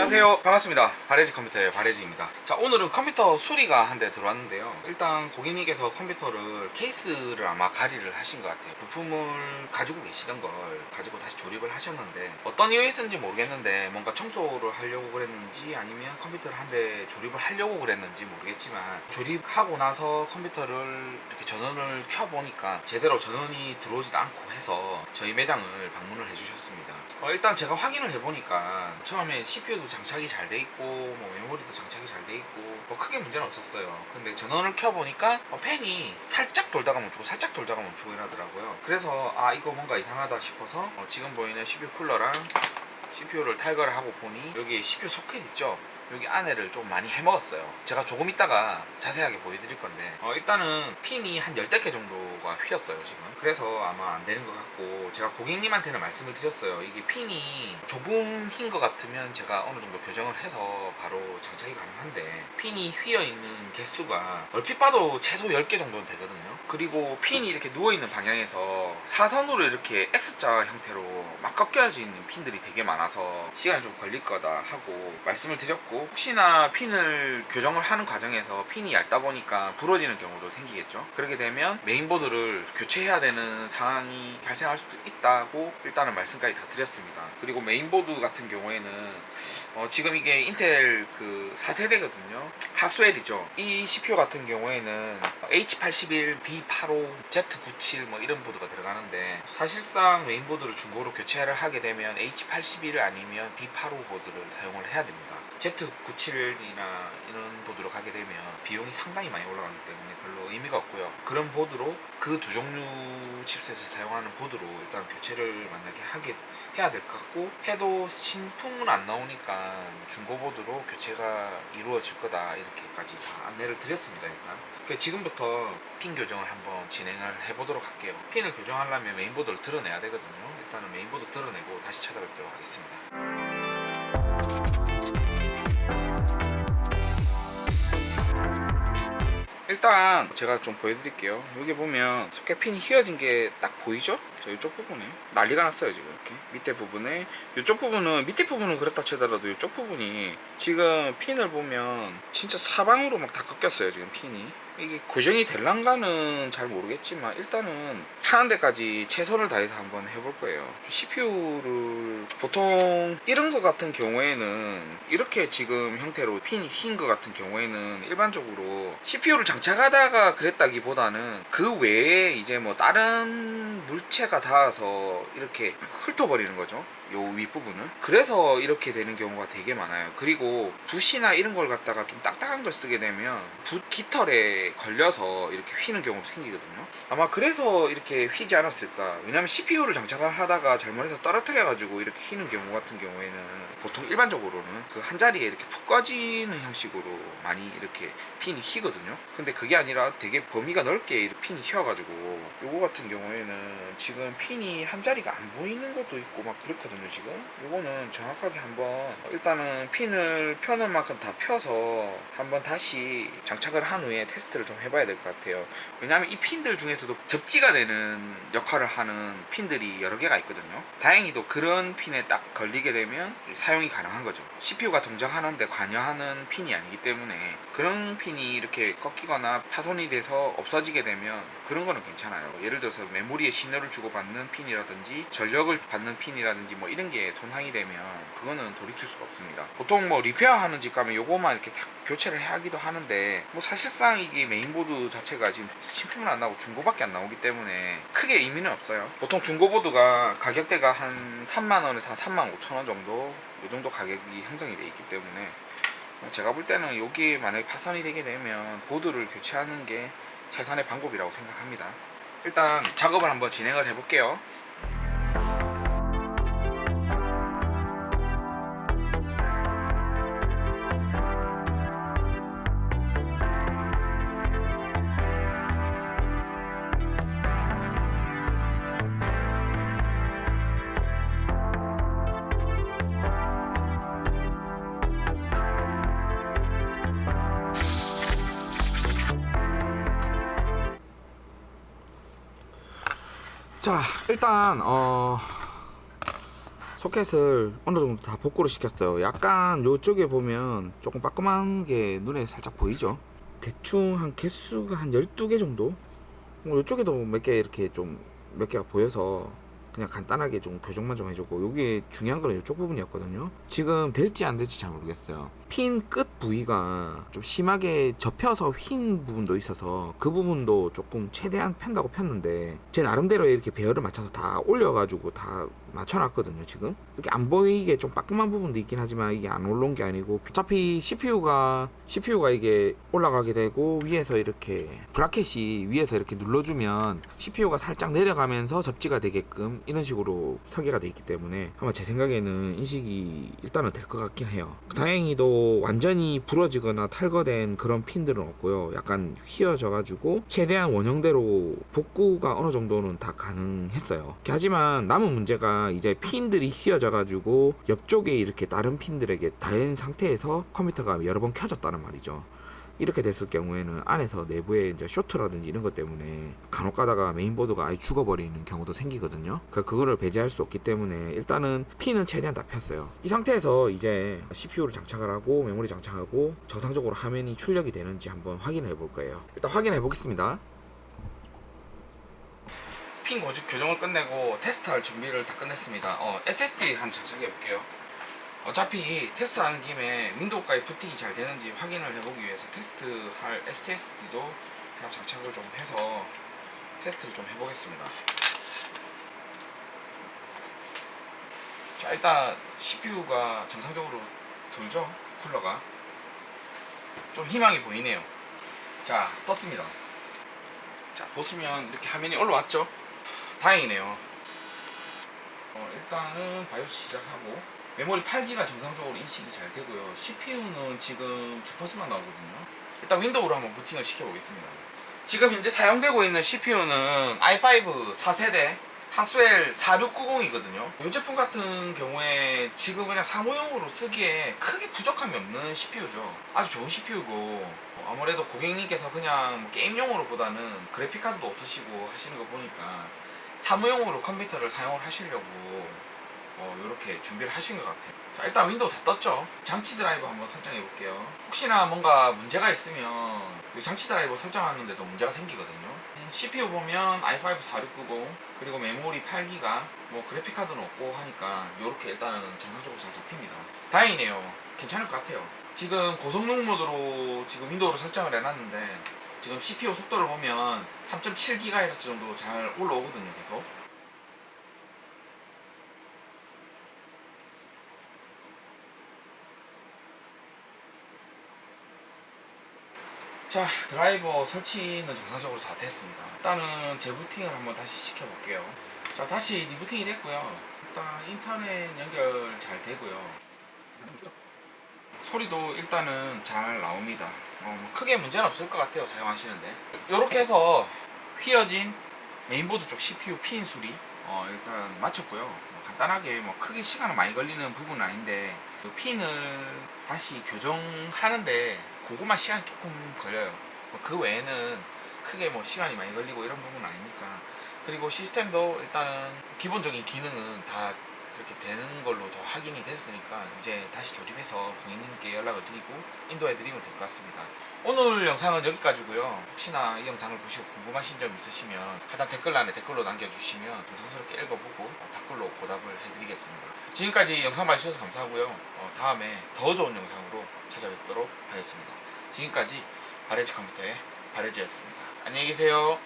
안녕하세요, 반갑습니다. 바레지 컴퓨터의 바레지입니다. 자, 오늘은 컴퓨터 수리가 한 대 들어왔는데요. 일단 고객님께서 컴퓨터를 케이스를 아마 가리를 하신 것 같아요. 부품을 가지고 계시던 걸 가지고 다시 조립을 하셨는데 어떤 이유에서인지 모르겠는데 뭔가 청소를 하려고 그랬는지 아니면 컴퓨터를 한 대 조립을 하려고 그랬는지 모르겠지만 조립하고 나서 컴퓨터를 이렇게 전원을 켜보니까 제대로 전원이 들어오지도 않고 해서 저희 매장을 방문을 해주셨습니다. 일단 제가 확인을 해보니까 처음에 CPU도 장착이 잘 돼 있고 뭐 메모리도 장착이 잘 돼 있고 뭐 크게 문제는 없었어요. 근데 전원을 켜보니까 팬이 살짝 돌다가 멈추고 살짝 돌다가 멈추고 이러더라고요. 그래서 이거 뭔가 이상하다 싶어서 지금 보이는 CPU 쿨러랑 CPU를 탈거를 하고 보니 여기 CPU 소켓 있죠? 여기 안에를 좀 많이 해먹었어요. 제가 조금 있다가 자세하게 보여드릴 건데 일단은 핀이 한 10개 정도가 휘었어요 지금. 그래서 아마 안 되는 것 같고 제가 고객님한테는 말씀을 드렸어요. 이게 핀이 조금 휜 것 같으면 제가 어느 정도 교정을 해서 바로 장착이 가능한데 핀이 휘어있는 개수가 얼핏 봐도 최소 10개 정도는 되거든요. 그리고 핀이 이렇게 누워있는 방향에서 사선으로 이렇게 X자 형태로 막 꺾여져 있는 핀들이 되게 많아서 시간이 좀 걸릴 거다 하고 말씀을 드렸고, 혹시나 핀을 교정을 하는 과정에서 핀이 얇다 보니까 부러지는 경우도 생기겠죠. 그렇게 되면 메인보드를 교체해야 되는 상황이 발생할 수도 있다고 일단은 말씀까지 다 드렸습니다. 그리고 메인보드 같은 경우에는 지금 이게 인텔 그 4세대거든요. 하스웰이죠. 이 CPU 같은 경우에는 H81, B85, Z97 뭐 이런 보드가 들어가는데 사실상 메인보드를 중고로 교체를 하게 되면 H81 아니면 B85 보드를 사용을 해야 됩니다. Z97이나 이런 보드로 가게 되면 비용이 상당히 많이 올라가기 때문에 별로 의미가 없고요. 그런 보드로 그 두 종류 칩셋을 사용하는 보드로 일단 교체를 만약에 해야 될 것 같고, 해도 신품은 안 나오니까 중고 보드로 교체가 이루어질 거다 이렇게까지 다 안내를 드렸습니다. 일단 지금부터 핀 교정을 한번 진행을 해보도록 할게요. 핀을 교정하려면 메인보드를 드러내야 되거든요. 일단은 메인보드 드러내고 다시 찾아뵙도록 하겠습니다. 일단 제가 좀 보여드릴게요. 여기 보면 소켓 핀이 휘어진 게 딱 보이죠? 이쪽 부분에 난리가 났어요 지금. 이렇게 밑에 부분에, 이쪽 부분은 밑에 부분은 그렇다 치더라도 이쪽 부분이 지금 핀을 보면 진짜 사방으로 막 다 꺾였어요 지금 핀이. 이게 고정이 될란가는 잘 모르겠지만 일단은 하는 데까지 최선을 다해서 한번 해볼 거예요. CPU를 보통 이런 거 같은 경우에는 이렇게 지금 형태로 핀이 휜 거 같은 경우에는 일반적으로 CPU를 장착하다가 그랬다기보다는 그 외에 이제 뭐 다른 물체가 닿아서 이렇게 훑어버리는 거죠, 요 윗부분을. 그래서 이렇게 되는 경우가 되게 많아요. 그리고 붓이나 이런 걸 갖다가 좀 딱딱한 걸 쓰게 되면 붓 깃털에 걸려서 이렇게 휘는 경우도 생기거든요. 아마 그래서 이렇게 휘지 않았을까. 왜냐면 CPU를 장착을 하다가 잘못해서 떨어뜨려 가지고 이렇게 휘는 경우 같은 경우에는 보통 일반적으로는 그 한 자리에 이렇게 푹 꺼지는 형식으로 많이 이렇게 핀이 휘거든요. 근데 그게 아니라 되게 범위가 넓게 이렇게 핀이 휘어가지고 요거 같은 경우에는 지금 핀이 한 자리가 안 보이는 것도 있고 막 그렇거든요. 지금 요거는 정확하게 한번 일단은 핀을 펴는 만큼 다 펴서 한번 다시 장착을 한 후에 테스트를 좀 해봐야 될 것 같아요. 왜냐하면 이 핀들 중에서도 접지가 되는 역할을 하는 핀들이 여러 개가 있거든요. 다행히도 그런 핀에 딱 걸리게 되면 사용이 가능한 거죠. CPU가 동작하는데 관여하는 핀이 아니기 때문에 그런 핀이 이렇게 꺾이거나 파손이 돼서 없어지게 되면 그런 거는 괜찮아요. 예를 들어서 메모리에 신호를 주고받는 핀이라든지 전력을 받는 핀이라든지 뭐 이런 게 손상이 되면 그거는 돌이킬 수가 없습니다. 보통 뭐 리페어 하는 집 가면 요거만 이렇게 딱 교체를 하기도 하는데 뭐 사실상 이게 메인보드 자체가 지금 신품은 안 나오고 중고밖에 안 나오기 때문에 크게 의미는 없어요. 보통 중고보드가 가격대가 한 3만원에서 한 35,000원 정도, 이 정도 가격이 형성이 돼 있기 때문에 제가 볼 때는 여기 만약에 파손이 되게 되면 보드를 교체하는 게 최선의 방법이라고 생각합니다. 일단 작업을 한번 진행을 해볼게요. 자, 일단 소켓을 어느 정도 다 복구를 시켰어요. 약간 요쪽에 보면 조금 빠끔한 게 눈에 살짝 보이죠. 대충 한 개수가 한 12개 정도? 요쪽에도 몇 개 이렇게 좀 몇 개가 보여서 그냥 간단하게 좀 교정만 좀 해주고, 여기 중요한 거는 이쪽 부분이었거든요. 지금 될지 안 될지 잘 모르겠어요. 핀 끝 부위가 좀 심하게 접혀서 휜 부분도 있어서 그 부분도 조금 최대한 팬다고 폈는데, 제 나름대로 이렇게 배열을 맞춰서 다 올려가지고 다 맞춰놨거든요. 지금 이렇게 안 보이게 좀 빠끔한 부분도 있긴 하지만 이게 안 올라온 게 아니고, 어차피 CPU가 이게 올라가게 되고 위에서 이렇게 브라켓이 위에서 이렇게 눌러주면 CPU가 살짝 내려가면서 접지가 되게끔 이런 식으로 설계가 되어 있기 때문에 아마 제 생각에는 인식이 일단은 될 것 같긴 해요. 다행히도 완전히 부러지거나 탈거된 그런 핀들은 없고요. 약간 휘어져 가지고 최대한 원형대로 복구가 어느 정도는 다 가능했어요. 하지만 남은 문제가 이제 핀들이 휘어져 가지고 옆쪽에 이렇게 다른 핀들에게 닿은 상태에서 컴퓨터가 여러 번 켜졌다는 말이죠. 이렇게 됐을 경우에는 안에서 내부에 이제 쇼트라든지 이런 것 때문에 간혹 가다가 메인보드가 아예 죽어버리는 경우도 생기거든요. 그거를 배제할 수 없기 때문에 일단은 핀은 최대한 다 폈어요. 이 상태에서 이제 CPU를 장착을 하고 메모리 장착하고 정상적으로 화면이 출력이 되는지 한번 확인해 볼 거예요. 일단 확인해 보겠습니다. 핀 교정을 끝내고 테스트할 준비를 다 끝냈습니다. SSD 한 장착해 볼게요. 어차피 테스트하는 김에 윈도우까지 부팅이 잘 되는지 확인을 해보기 위해서 테스트할 SSD도 그냥 장착을 좀 해서 테스트를 좀 해보겠습니다. 자, 일단 CPU가 정상적으로 돌죠? 쿨러가 좀 희망이 보이네요. 자, 떴습니다. 자, 보시면 이렇게 화면이 올라왔죠? 다행이네요. 일단은 바이오스 시작하고 메모리 8기가 정상적으로 인식이 잘 되고요. CPU는 지금 주파수만 나오거든요. 일단 윈도우로 한번 부팅을 시켜보겠습니다. 지금 현재 사용되고 있는 CPU는 i5 4세대 하스웰 4690이거든요. 이 제품 같은 경우에 지금 그냥 사무용으로 쓰기에 크게 부족함이 없는 CPU죠. 아주 좋은 CPU고, 아무래도 고객님께서 그냥 뭐 게임용으로 보다는 그래픽카드도 없으시고 하시는 거 보니까 사무용으로 컴퓨터를 사용을 하시려고 이렇게 준비를 하신 것 같아요. 자, 일단 윈도우 다 떴죠. 장치 드라이버 한번 설정해 볼게요. 혹시나 뭔가 문제가 있으면 장치 드라이버 설정하는데도 문제가 생기거든요. CPU 보면 i5 4690 그리고 메모리 8기가 뭐 그래픽카드는 없고 하니까 이렇게 일단은 정상적으로 잘 잡힙니다. 다행이네요. 괜찮을 것 같아요. 지금 고성능 모드로 지금 윈도우를 설정을 해놨는데 지금 CPU 속도를 보면 3.7GHz 정도 잘 올라오거든요. 계속. 자, 드라이버 설치는 정상적으로 다 됐습니다. 일단은 재부팅을 한번 다시 시켜볼게요. 자, 다시 리부팅이 됐고요. 일단 인터넷 연결 잘 되고요. 소리도 일단은 잘 나옵니다. 크게 문제는 없을 것 같아요, 사용하시는데. 이렇게 해서 휘어진 메인보드 쪽 CPU 핀 수리 일단 마쳤고요. 간단하게 크게 시간은 많이 걸리는 부분은 아닌데 그 핀을 다시 교정하는데 그것만 시간이 조금 걸려요. 그 외에는 크게 시간이 많이 걸리고 이런 부분은 아니니까. 그리고 시스템도 일단은 기본적인 기능은 다 이렇게 되는 걸로 더 확인이 됐으니까 이제 다시 조립해서 고객님께 연락을 드리고 인도해 드리면 될 것 같습니다. 오늘 영상은 여기까지고요. 혹시나 이 영상을 보시고 궁금하신 점 있으시면 하단 댓글란에 댓글로 남겨주시면 정성스럽게 읽어보고 댓글로 보답을 해드리겠습니다. 지금까지 영상 봐주셔서 감사하고요. 다음에 더 좋은 영상으로 찾아뵙도록 하겠습니다. 지금까지 바레지 컴퓨터의 바레지였습니다. 안녕히 계세요.